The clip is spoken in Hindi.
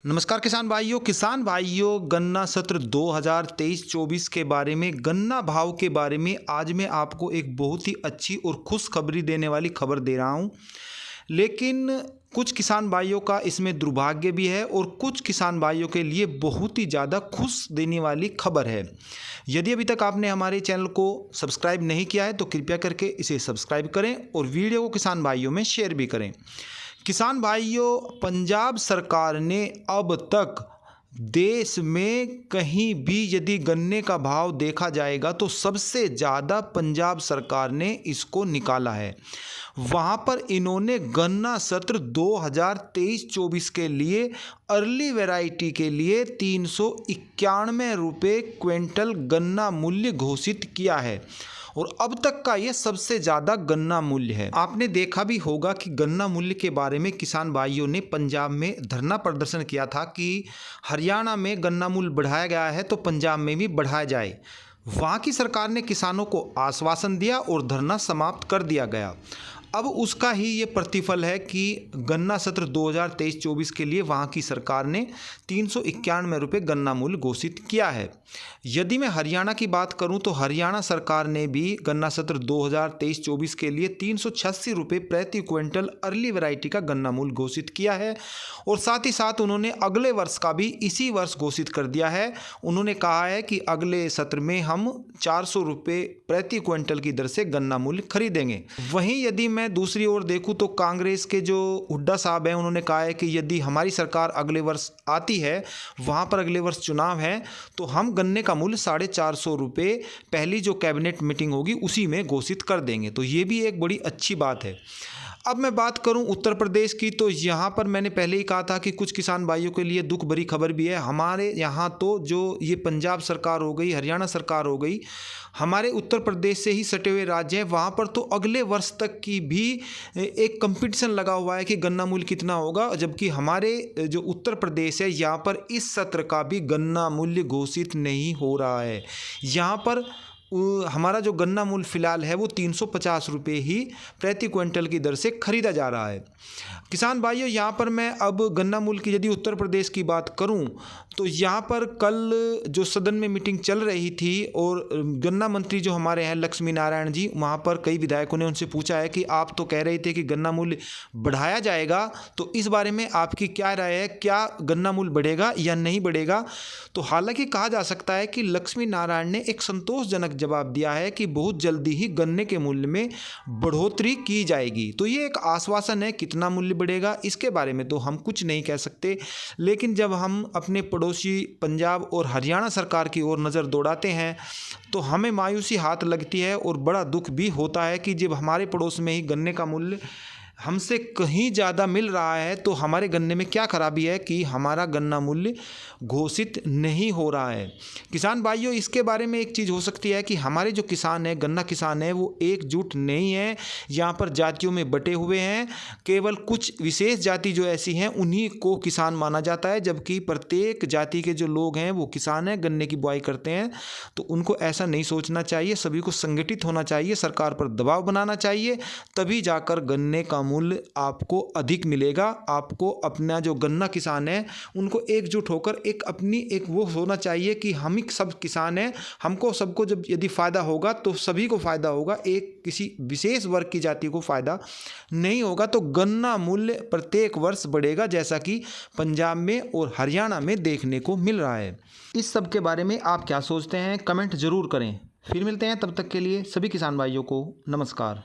नमस्कार किसान भाइयों गन्ना सत्र 2023-24 के बारे में, गन्ना भाव के बारे में आज मैं आपको एक बहुत ही अच्छी और खुशखबरी देने वाली खबर दे रहा हूं। लेकिन कुछ किसान भाइयों का इसमें दुर्भाग्य भी है और कुछ किसान भाइयों के लिए बहुत ही ज़्यादा खुश देने वाली खबर है। यदि अभी तक आपने हमारे चैनल को सब्सक्राइब नहीं किया है तो कृपया करके इसे सब्सक्राइब करें और वीडियो को किसान भाइयों में शेयर भी करें। किसान भाइयों, पंजाब सरकार ने अब तक देश में कहीं भी यदि गन्ने का भाव देखा जाएगा तो सबसे ज़्यादा पंजाब सरकार ने इसको निकाला है। वहाँ पर इन्होंने गन्ना सत्र 2023-24 के लिए अर्ली वैरायटी के लिए 391 रुपये क्विंटल गन्ना मूल्य घोषित किया है और अब तक का ये सबसे ज़्यादा गन्ना मूल्य है। आपने देखा भी होगा कि गन्ना मूल्य के बारे में किसान भाइयों ने पंजाब में धरना प्रदर्शन किया था कि हरियाणा में गन्ना मूल्य बढ़ाया गया है तो पंजाब में भी बढ़ाया जाए। वहाँ की सरकार ने किसानों को आश्वासन दिया और धरना समाप्त कर दिया गया। अब उसका ही ये प्रतिफल है कि गन्ना सत्र 2023-24 के लिए वहाँ की सरकार ने 391 रुपये गन्ना मूल्य घोषित किया है। यदि मैं हरियाणा की बात करूं तो हरियाणा सरकार ने भी गन्ना सत्र 2023-24 के लिए 386 रुपये प्रति क्विंटल अर्ली वैरायटी का गन्ना मूल्य घोषित किया है और साथ ही साथ उन्होंने अगले वर्ष का भी इसी वर्ष घोषित कर दिया है। उन्होंने कहा है कि अगले सत्र में हम 400 रुपये प्रति क्विंटल की दर से गन्ना मूल्य खरीदेंगे। वहीं यदि मैं दूसरी ओर देखूं तो कांग्रेस के जो हुड्डा साहब हैं उन्होंने कहा है कि यदि हमारी सरकार अगले वर्ष आती है, वहां पर अगले वर्ष चुनाव है, तो हम गन्ने का मूल्य 450 रुपये पहली जो कैबिनेट मीटिंग होगी उसी में घोषित कर देंगे। तो ये भी एक बड़ी अच्छी बात है। अब मैं बात करूं उत्तर प्रदेश की तो यहाँ पर मैंने पहले ही कहा था कि कुछ किसान भाइयों के लिए दुख भरी खबर भी है। हमारे यहाँ तो जो ये पंजाब सरकार हो गई, हरियाणा सरकार हो गई, हमारे उत्तर प्रदेश से ही सटे हुए राज्य हैं, वहाँ पर तो अगले वर्ष तक की भी एक कंपटीशन लगा हुआ है कि गन्ना मूल्य कितना होगा। जबकि हमारे जो उत्तर प्रदेश है यहाँ पर इस सत्र का भी गन्ना मूल्य घोषित नहीं हो रहा है। यहाँ पर हमारा जो गन्ना मूल्य फ़िलहाल है वो 350 रुपये ही प्रति क्विंटल की दर से ख़रीदा जा रहा है। किसान भाइयों, यहाँ पर मैं अब गन्ना मूल्य की यदि उत्तर प्रदेश की बात करूँ तो यहाँ पर कल जो सदन में मीटिंग चल रही थी और गन्ना मंत्री जो हमारे हैं लक्ष्मी नारायण जी, वहाँ पर कई विधायकों ने उनसे पूछा है कि आप तो कह रहे थे कि गन्ना मूल्य बढ़ाया जाएगा, तो इस बारे में आपकी क्या राय है, क्या गन्ना मूल्य बढ़ेगा या नहीं बढ़ेगा। तो हालांकि कहा जा सकता है कि लक्ष्मी नारायण ने एक संतोषजनक जवाब दिया है कि बहुत जल्दी ही गन्ने के मूल्य में बढ़ोतरी की जाएगी। तो ये एक आश्वासन है। कितना मूल्य बढ़ेगा इसके बारे में तो हम कुछ नहीं कह सकते, लेकिन जब हम अपने पड़ोसी पंजाब और हरियाणा सरकार की ओर नज़र दौड़ाते हैं तो हमें मायूसी हाथ लगती है और बड़ा दुख भी होता है कि जब हमारे पड़ोस में ही गन्ने का मूल्य हमसे कहीं ज़्यादा मिल रहा है तो हमारे गन्ने में क्या खराबी है कि हमारा गन्ना मूल्य घोषित नहीं हो रहा है। किसान भाइयों, इसके बारे में एक चीज़ हो सकती है कि हमारे जो किसान हैं, गन्ना किसान हैं, वो एकजुट नहीं है, यहाँ पर जातियों में बटे हुए हैं। केवल कुछ विशेष जाति जो ऐसी हैं उन्हीं को किसान माना जाता है, जबकि प्रत्येक जाति के जो लोग हैं वो किसान हैं, गन्ने की बुआई करते हैं। तो उनको ऐसा नहीं सोचना चाहिए, सभी को संगठित होना चाहिए, सरकार पर दबाव बनाना चाहिए, तभी जाकर गन्ने का मूल्य आपको अधिक मिलेगा। आपको अपना जो गन्ना किसान है उनको एकजुट होकर एक अपनी एक वो होना चाहिए कि हम ही सब किसान हैं, हमको सबको जब यदि फ़ायदा होगा तो सभी को फ़ायदा होगा, एक किसी विशेष वर्ग की जाति को फ़ायदा नहीं होगा। तो गन्ना मूल्य प्रत्येक वर्ष बढ़ेगा जैसा कि पंजाब में और हरियाणा में देखने को मिल रहा है। इस सब के बारे में आप क्या सोचते हैं, कमेंट ज़रूर करें। फिर मिलते हैं, तब तक के लिए सभी किसान भाइयों को नमस्कार।